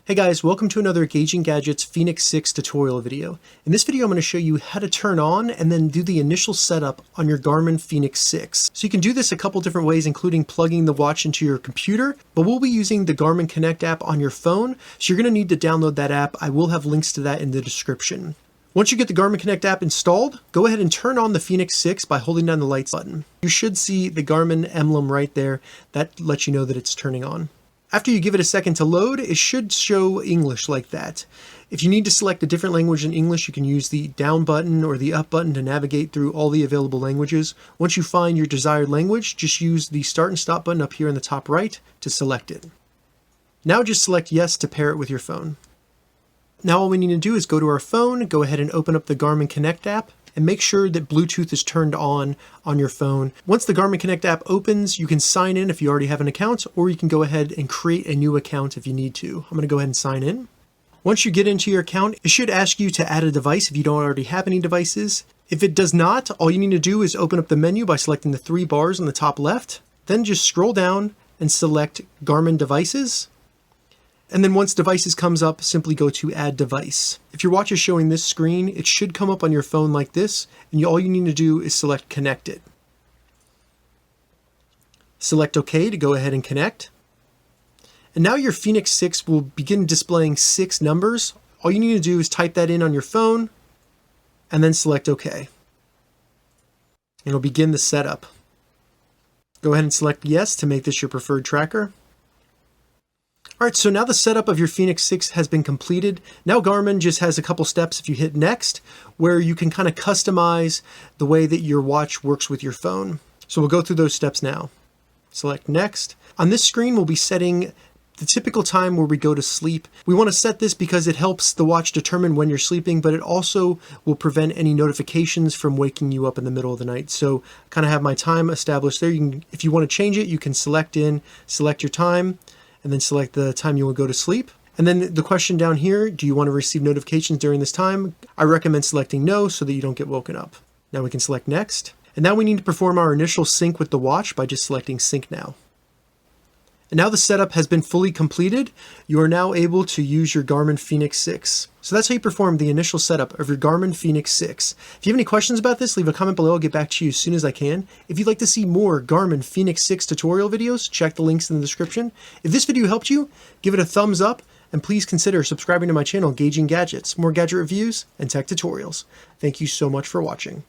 Hey guys, welcome to another Gauging Gadgets Fenix 6 tutorial video. In this video I'm going to show you how to turn on and then do the initial setup on your Garmin Fenix 6. So you can do this a couple different ways, including plugging the watch into your computer, but we'll be using the Garmin Connect app on your phone, so you're going to need to download that app. I will have links to that in the description. Once you get the Garmin Connect app installed, go ahead and turn on the Fenix 6 by holding down the lights button. You should see the Garmin emblem right there. That lets you know that it's turning on. After you give it a second to load, it should show English like that. If you need to select a different language than English, you can use the down button or the up button to navigate through all the available languages. Once you find your desired language, just use the start and stop button up here in the top right to select it. Now just select yes to pair it with your phone. Now all we need to do is go to our phone, go ahead and open up the Garmin Connect app, and make sure that Bluetooth is turned on your phone. Once the Garmin Connect app opens, you can sign in if you already have an account, or you can go ahead and create a new account if you need to. I'm going to go ahead and sign in. Once you get into your account, it should ask you to add a device if you don't already have any devices. If it does not, all you need to do is open up the menu by selecting the three bars on the top left, then just scroll down and select Garmin Devices. And then once Devices comes up, simply go to Add Device. If your watch is showing this screen, it should come up on your phone like this, and all you need to do is select Connected. Select OK to go ahead and connect. And now your Fenix 6 will begin displaying 6 numbers. All you need to do is type that in on your phone, and then select OK. And it'll begin the setup. Go ahead and select Yes to make this your preferred tracker. Alright, so now the setup of your Fenix 6 has been completed. Now Garmin just has a couple steps if you hit next, where you can kind of customize the way that your watch works with your phone. So we'll go through those steps now. Select next. On this screen we'll be setting the typical time where we go to sleep. We want to set this because it helps the watch determine when you're sleeping, but it also will prevent any notifications from waking you up in the middle of the night. So kind of have my time established there. If you want to change it, you can select your time, and then select the time you will go to sleep. And then the question down here, do you want to receive notifications during this time? I recommend selecting no so that you don't get woken up. Now we can select next. And now we need to perform our initial sync with the watch by just selecting sync now. And now the setup has been fully completed. You are now able to use your Garmin Fenix 6. So that's how you perform the initial setup of your Garmin Fenix 6. If you have any questions about this, leave a comment below. I'll get back to you as soon as I can. If you'd like to see more Garmin Fenix 6 tutorial videos, check the links in the description. If this video helped you, give it a thumbs up, and please consider subscribing to my channel, Gauging Gadgets, more gadget reviews and tech tutorials. Thank you so much for watching.